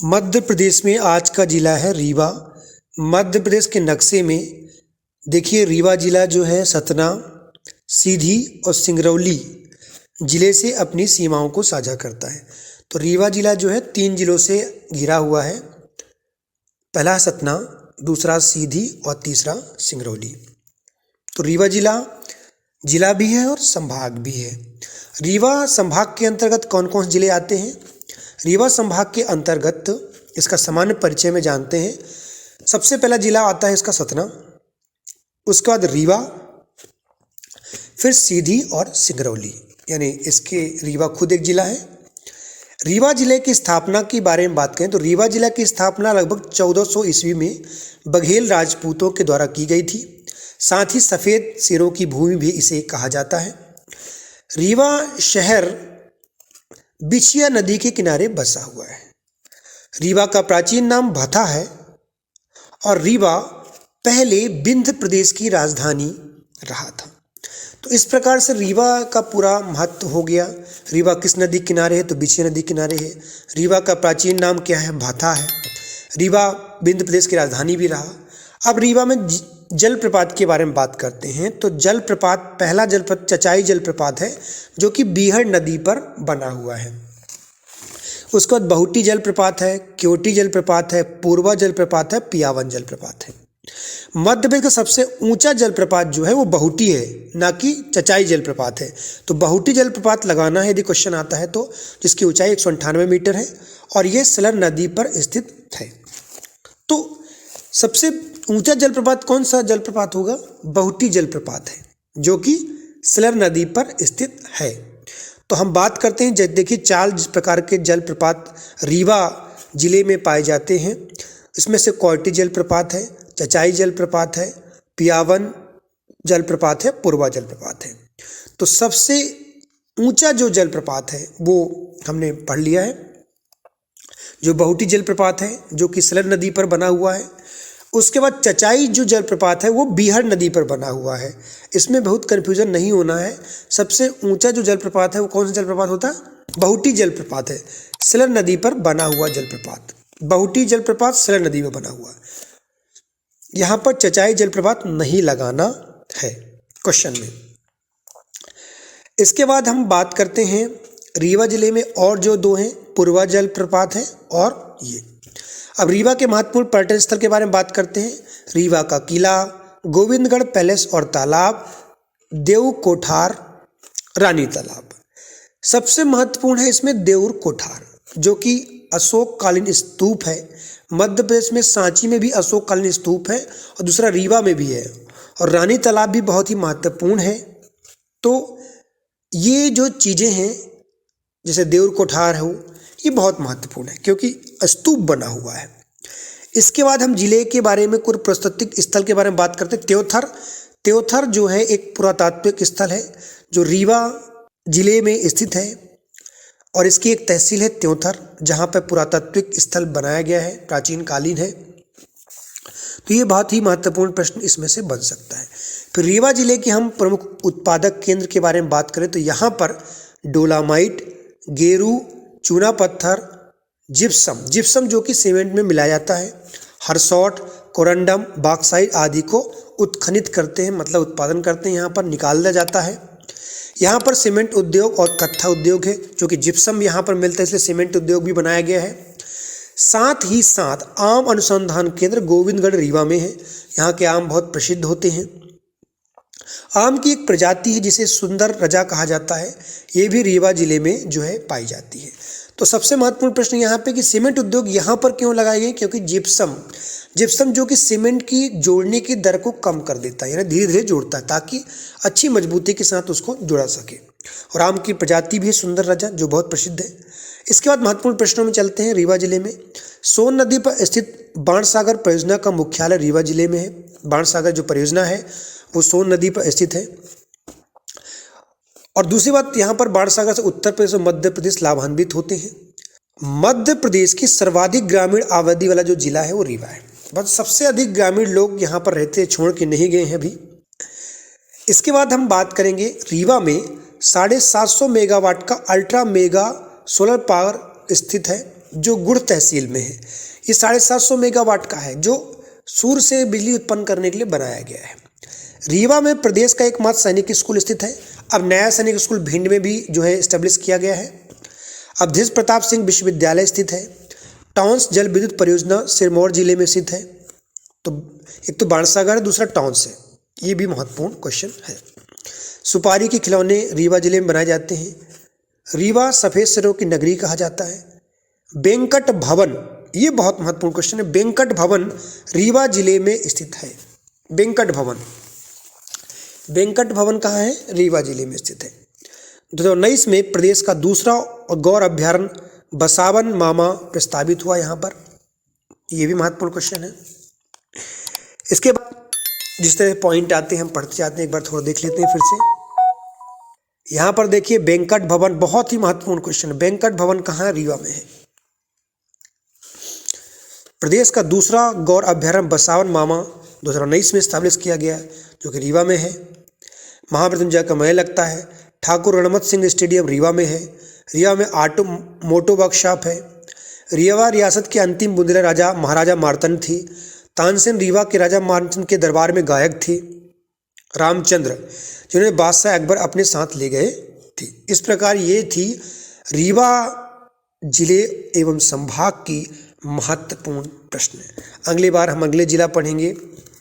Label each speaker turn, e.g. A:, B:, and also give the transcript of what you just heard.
A: मध्य प्रदेश में आज का जिला है रीवा। मध्य प्रदेश के नक्शे में देखिए रीवा जिला जो है सतना, सीधी और सिंगरौली जिले से अपनी सीमाओं को साझा करता है। तो रीवा जिला जो है 3 जिलों से घिरा हुआ है, पहला सतना, दूसरा सीधी और तीसरा सिंगरौली। तो रीवा जिला भी है और संभाग भी है। रीवा संभाग के अंतर्गत कौन कौन से जिले आते हैं? रीवा संभाग के अंतर्गत इसका सामान्य परिचय में जानते हैं। सबसे पहला जिला आता है इसका सतना, उसके बाद रीवा, फिर सीधी और सिंगरौली, यानी इसके रीवा खुद एक जिला है। रीवा जिले की स्थापना के बारे में बात करें तो रीवा जिला की स्थापना लगभग 1400 ईस्वी में बघेल राजपूतों के द्वारा की गई थी। साथ ही सफ़ेद शेरों की भूमि भी इसे कहा जाता है। रीवा शहर बिछिया नदी के किनारे बसा हुआ है। रीवा का प्राचीन नाम भथा है और रीवा पहले विंध्य प्रदेश की राजधानी रहा था। तो इस प्रकार से रीवा का पूरा महत्व हो गया। रीवा किस नदी किनारे है? तो बिछिया नदी किनारे है। रीवा का प्राचीन नाम क्या है? भाथा है। रीवा विंध्य प्रदेश की राजधानी भी रहा। अब रीवा में जलप्रपात के बारे में बात करते हैं। तो जलप्रपात, पहला जलप्रपात चचाई जलप्रपात है जो कि बीहड़ नदी पर बना हुआ है। उसके बाद बहुटी जलप्रपात है, क्योटी जलप्रपात है, पूर्वा जलप्रपात है, पियावन जलप्रपात है। मध्य प्रदेश का सबसे ऊंचा जलप्रपात जो है वो बहुटी है, ना कि चचाई जलप्रपात है। तो बहुटी जलप्रपात लगाना है यदि क्वेश्चन आता है तो, जिसकी ऊंचाई 198 मीटर है और ये सलर नदी पर स्थित है। तो सबसे ऊंचा जलप्रपात कौन सा जलप्रपात होगा? बहुटी जलप्रपात है जो कि सलर नदी पर स्थित है। तो हम बात करते हैं, देखिए 4 प्रकार के जलप्रपात रीवा जिले में पाए जाते हैं। इसमें से कोयटी जलप्रपात है, चचाई जलप्रपात है, पियावन जलप्रपात है, पूर्वा जलप्रपात है। तो सबसे ऊंचा जो जलप्रपात है वो हमने पढ़ लिया है, जो बहुटी जलप्रपात है जो कि सलर नदी पर बना हुआ है। उसके बाद चचाई जो जलप्रपात है वो बीहड़ नदी पर बना हुआ है। इसमें बहुत कन्फ्यूजन नहीं होना है। सबसे ऊंचा जो जलप्रपात है वो कौन सा जलप्रपात होता है? बहुटी जलप्रपात है, सलर नदी पर बना हुआ जलप्रपात। बहुटी जलप्रपात सलर नदी में बना हुआ। यहाँ पर चचाई जलप्रपात नहीं लगाना है क्वेश्चन में। इसके बाद हम बात करते हैं रीवा जिले में और जो 2 हैं, पूर्वा जलप्रपात है और ये। अब रीवा के महत्वपूर्ण पर्यटन स्थल के बारे में बात करते हैं। रीवा का किला, गोविंदगढ़ पैलेस और तालाब, देव कोठार, रानी तालाब। सबसे महत्वपूर्ण है इसमें देउर कोठार जो कि अशोककालीन स्तूप है। मध्य प्रदेश में सांची में भी अशोककालीन स्तूप है और दूसरा रीवा में भी है। और रानी तालाब भी बहुत ही महत्वपूर्ण है। तो ये जो चीज़ें हैं जैसे देउर कोठार हो, ये बहुत महत्वपूर्ण है क्योंकि स्तूप बना हुआ है। इसके बाद हम जिले के बारे में कुछ प्रस्तुतिक स्थल के बारे में बात करते हैं। त्योथर जो है एक पुरातात्विक स्थल है जो रीवा जिले में स्थित है और इसकी एक तहसील है त्योथर, जहाँ पर पुरातात्विक स्थल बनाया गया है, प्राचीन कालीन है। तो ये बहुत ही महत्वपूर्ण प्रश्न इसमें से बन सकता है। फिर रीवा जिले के हम प्रमुख उत्पादक केंद्र के बारे में बात करें तो यहाँ पर डोलामाइट, गेरू, चूना पत्थर, जिप्सम जो कि सीमेंट में मिलाया जाता है, हरसौट, कोरंडम, बॉक्साइट आदि को उत्खनित करते हैं, मतलब उत्पादन करते हैं, यहाँ पर निकाला जाता है। यहाँ पर सीमेंट उद्योग और कत्था उद्योग है, जो कि जिप्सम यहाँ पर मिलता है इसलिए सीमेंट उद्योग भी बनाया गया है। साथ ही साथ आम अनुसंधान केंद्र गोविंदगढ़ रीवा में है। यहाँ के आम बहुत प्रसिद्ध होते हैं। आम की एक प्रजाति है जिसे सुंदर रजा कहा जाता है, ये भी रीवा जिले में जो है पाई जाती है। तो सबसे महत्वपूर्ण प्रश्न यहाँ पे कि सीमेंट उद्योग यहाँ पर क्यों लगाए गए? क्योंकि जिप्सम जो कि सीमेंट की जोड़ने की दर को कम कर देता है, यानी धीरे धीरे जोड़ता है ताकि अच्छी मजबूती के साथ उसको जोड़ा सके। और आम की प्रजाति भी सुंदर रजा जो बहुत प्रसिद्ध है। इसके बाद महत्वपूर्ण प्रश्नों में चलते हैं। रीवा जिले में सोन नदी पर स्थित बाणसागर परियोजना का मुख्यालय रीवा जिले में है। बाणसागर जो परियोजना है वो सोन नदी पर स्थित है। और दूसरी बात, यहाँ पर बाणसागर से उत्तर प्रदेश और मध्य प्रदेश लाभान्वित होते हैं। मध्य प्रदेश की सर्वाधिक ग्रामीण आबादी वाला जो जिला है वो रीवा है। बस सबसे अधिक ग्रामीण लोग यहाँ पर रहते हैं, छोड़ के नहीं गए हैं अभी। इसके बाद हम बात करेंगे रीवा में 750 मेगावाट का अल्ट्रा मेगा सोलर पावर स्थित है। जो गुड़ तहसील में है। ये 750 मेगावाट का है, जो सूर्य से बिजली उत्पन्न करने के लिए बनाया गया है। रीवा में प्रदेश का एकमात्र सैनिक स्कूल स्थित है। अब नया सैनिक स्कूल भिंड में भी जो है इस्टेब्लिश किया गया है। अवधेश प्रताप सिंह विश्वविद्यालय स्थित है। टॉन्स जल विद्युत परियोजना सिरमौर जिले में स्थित है। तो एक तो बाणसागर है, दूसरा टॉन्स है। ये भी महत्वपूर्ण क्वेश्चन है। सुपारी के खिलौने रीवा जिले में बनाए जाते हैं। रीवा सफेद सिरों की नगरी कहा जाता है। वेंकट भवन, ये बहुत महत्वपूर्ण क्वेश्चन है। वेंकट भवन रीवा जिले में स्थित है। वेंकट भवन, वेंकट भवन कहाँ है? रीवा जिले में स्थित है। 2019 में प्रदेश का दूसरा गौर अभ्यारण्य बसावन मामा प्रस्तावित हुआ यहाँ पर। ये भी महत्वपूर्ण क्वेश्चन है। इसके बाद जिस तरह पॉइंट आते हैं हम पढ़ते जाते हैं, एक बार थोड़ा देख लेते हैं फिर से। यहाँ पर देखिए वेंकट भवन, बहुत ही महत्वपूर्ण क्वेश्चन है। वेंकट भवन कहाँ है? रीवा में है। प्रदेश का दूसरा गौर अभ्यारण्य बसावन मामा 2019 में स्टैब्लिश किया गया, जो कि रीवा में है। महामृत्युंजय का महल लगता है। ठाकुर रणमत सिंह स्टेडियम रीवा में है। रीवा में मोटो वर्कशॉप है। रीवा रियासत के अंतिम बुंदेला राजा महाराजा मार्तंड थी। तानसेन रीवा के राजा मार्तंड के दरबार में गायक थे। रामचंद्र, जिन्हें बादशाह अकबर अपने साथ ले गए थे। इस प्रकार ये थी रीवा जिले एवं संभाग की महत्वपूर्ण प्रश्न। अगली बार हम अगले जिला पढ़ेंगे।